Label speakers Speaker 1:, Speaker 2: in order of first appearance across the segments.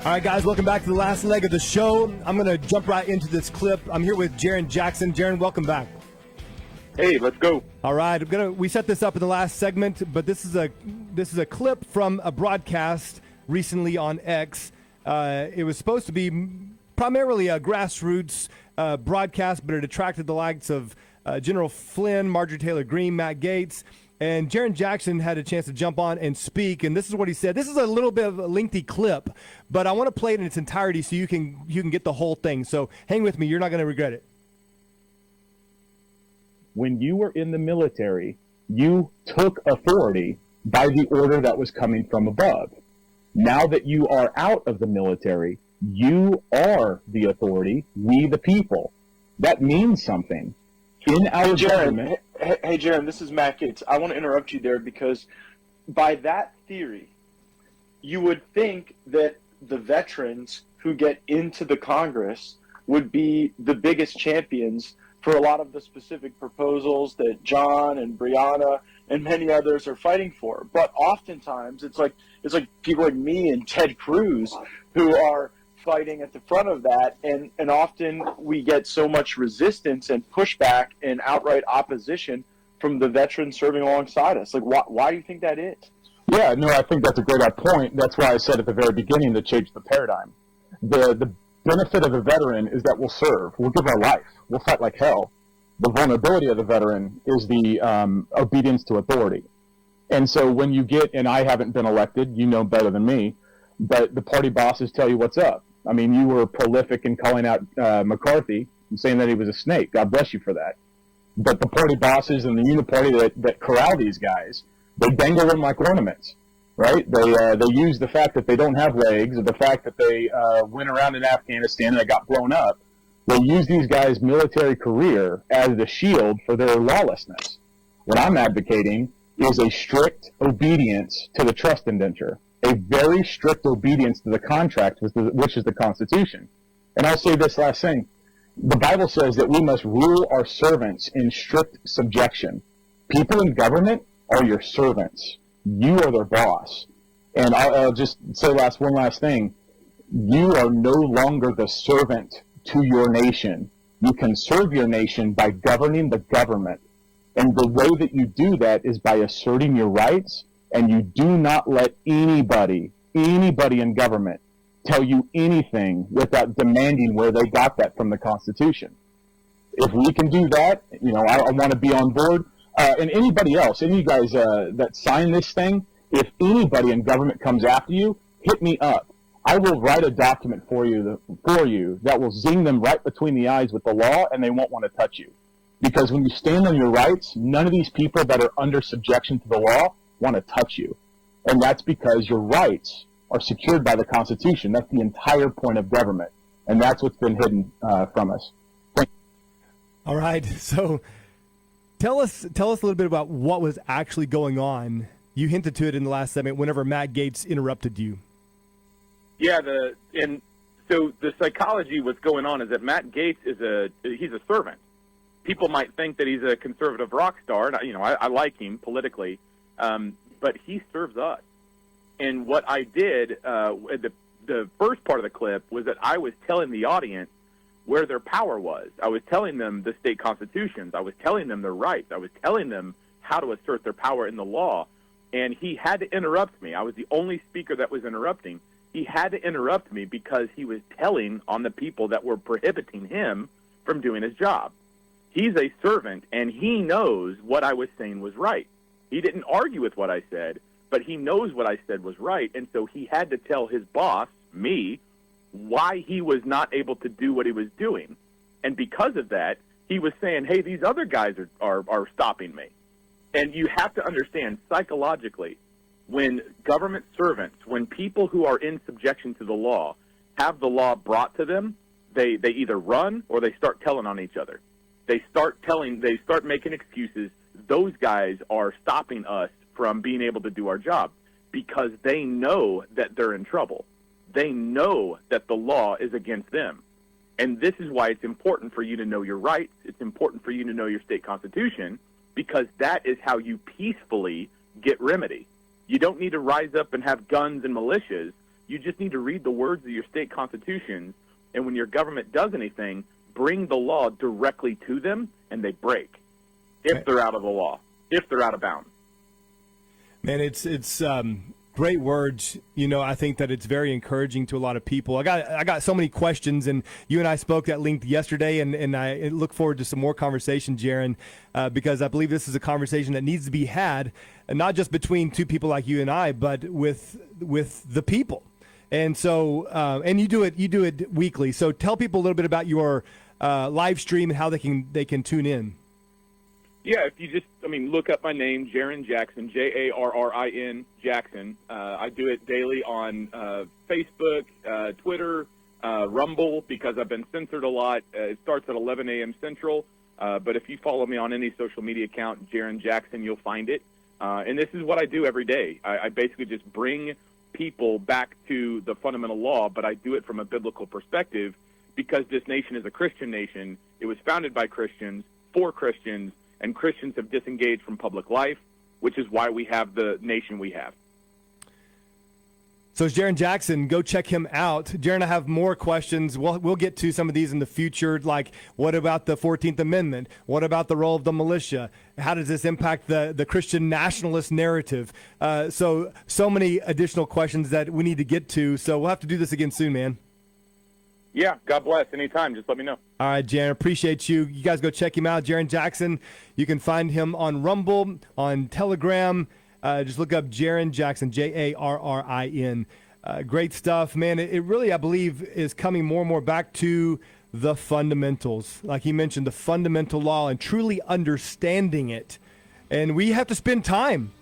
Speaker 1: All right, guys, welcome back to the last leg of the show. I'm going to jump right into this clip. I'm here with Jarrin Jackson. Jarrin, welcome back.
Speaker 2: Hey, let's go.
Speaker 1: All right, we set this up in the last segment, but this is a clip from a broadcast recently on X. It was supposed to be primarily a grassroots broadcast, but it attracted the likes of General Flynn, Marjorie Taylor Greene, Matt Gaetz. And Jarrin Jackson had a chance to jump on and speak, and this is what he said. This is a little bit of a lengthy clip, but I want to play it in its entirety so you can get the whole thing. So hang with me. You're not going to regret it.
Speaker 3: When you were in the military, you took authority by the order that was coming from above. Now that you are out of the military, you are the authority, we the people. That means something. In our government...
Speaker 2: Hey, Jarrin, this is Matt Gaetz. I want to interrupt you there because by that theory, you would think that the veterans who get into the Congress would be the biggest champions for a lot of the specific proposals that John and Brianna and many others are fighting for. But oftentimes it's like people like me and Ted Cruz who are fighting at the front of that, and often we get so much resistance and pushback and outright opposition from the veterans serving alongside us. Like, why do you think that is?
Speaker 3: Yeah, no, I think that's a great point. That's why I said at the very beginning to change the paradigm. The benefit of the veteran is that we'll serve. We'll give our life. We'll fight like hell. The vulnerability of the veteran is the obedience to authority. And so when you get, and I haven't been elected, you know better than me, but the party bosses tell you what's up. I mean, you were prolific in calling out McCarthy and saying that he was a snake. God bless you for that. But the party bosses and the uniparty that corral these guys, they dangle them like ornaments, right? They use the fact that they don't have legs, or the fact that they went around in Afghanistan and they got blown up. They use these guys' military career as the shield for their lawlessness. What I'm advocating is a strict obedience to the trust indenture. A very strict obedience to the contract, which is the Constitution. And I'll say this last thing. The Bible says that we must rule our servants in strict subjection. People in government are your servants. You are their boss. And I'll just say one last thing. You are no longer the servant to your nation. You can serve your nation by governing the government. And the way that you do that is by asserting your rights. And you do not let anybody in government tell you anything without demanding where they got that from the Constitution. If we can do that, I want to be on board. And anybody else, any of you guys that sign this thing, if anybody in government comes after you, hit me up. I will write a document for you that will zing them right between the eyes with the law, and they won't want to touch you. Because when you stand on your rights, none of these people that are under subjection to the law want to touch you. And that's because your rights are secured by the Constitution. That's the entire point of government. And that's what's been hidden from us.
Speaker 1: All right. So tell us a little bit about what was actually going on. You hinted to it in the last segment whenever Matt Gaetz interrupted you.
Speaker 2: Yeah, so the psychology what's going on is that Matt Gaetz he's a servant. People might think that he's a conservative rock star. And, I like him politically. But he serves us. And what I did, the first part of the clip was that I was telling the audience where their power was. I was telling them the state constitutions. I was telling them their rights. I was telling them how to assert their power in the law. And he had to interrupt me. I was the only speaker that was interrupting. He had to interrupt me because he was telling on the people that were prohibiting him from doing his job. He's a servant, and he knows what I was saying was right. He didn't argue with what I said, but he knows what I said was right, and so he had to tell his boss, me, why he was not able to do what he was doing. And because of that, he was saying, hey, these other guys are stopping me. And you have to understand psychologically, when government servants, when people who are in subjection to the law have the law brought to them, they either run or they start telling on each other. They start making excuses. Those guys are stopping us from being able to do our job because they know that they're in trouble. They know that the law is against them. And this is why it's important for you to know your rights. It's important for you to know your state constitution, because that is how you peacefully get remedy. You don't need to rise up and have guns and militias. You just need to read the words of your state constitutions, and when your government does anything, bring the law directly to them, and they break if they're out of the law, if they're out of bounds.
Speaker 1: Man, it's great words. I think that it's very encouraging to a lot of people. I got so many questions, and you and I spoke at length yesterday, and I look forward to some more conversation, Jarrin, because I believe this is a conversation that needs to be had, not just between two people like you and I, but with the people. And so, and you do it weekly. So tell people a little bit about your live stream and how they can tune in.
Speaker 2: Yeah, if you just, look up my name, Jarrin Jackson, Jarrin Jackson. I do it daily on Facebook, Twitter, Rumble, because I've been censored a lot. It starts at 11 a.m. Central. But if you follow me on any social media account, Jarrin Jackson, you'll find it. And this is what I do every day. I basically just bring people back to the fundamental law, but I do it from a biblical perspective because this nation is a Christian nation. It was founded by Christians, for Christians, and Christians have disengaged from public life, which is why we have the nation we have.
Speaker 1: So it's Jarrin Jackson. Go check him out. Jarrin, I have more questions. We'll get to some of these in the future, like what about the 14th Amendment? What about the role of the militia? How does this impact the Christian nationalist narrative? So many additional questions that we need to get to. So we'll have to do this again soon, man.
Speaker 2: Yeah, God bless. Anytime, just let me know.
Speaker 1: All right, Jarrin, appreciate you. You guys go check him out, Jarrin Jackson. You can find him on Rumble, on Telegram. Just look up Jarrin Jackson, Jarrin. Great stuff, man. It really, I believe, is coming more and more back to the fundamentals. Like he mentioned, the fundamental law and truly understanding it. And we have to spend time,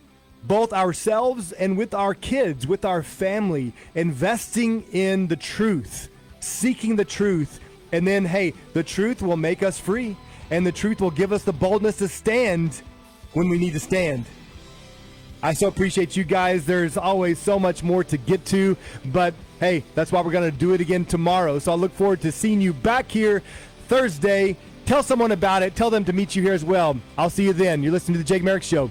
Speaker 1: both ourselves and with our kids, with our family, investing in the truth, seeking the truth. And then, hey, the truth will make us free. And the truth will give us the boldness to stand when we need to stand. I so appreciate you guys. There's always so much more to get to, but hey, that's why we're going to do it again tomorrow. So I look forward to seeing you back here Thursday. Tell someone about it. Tell them to meet you here as well. I'll see you then. You're listening to The Jake Merrick Show.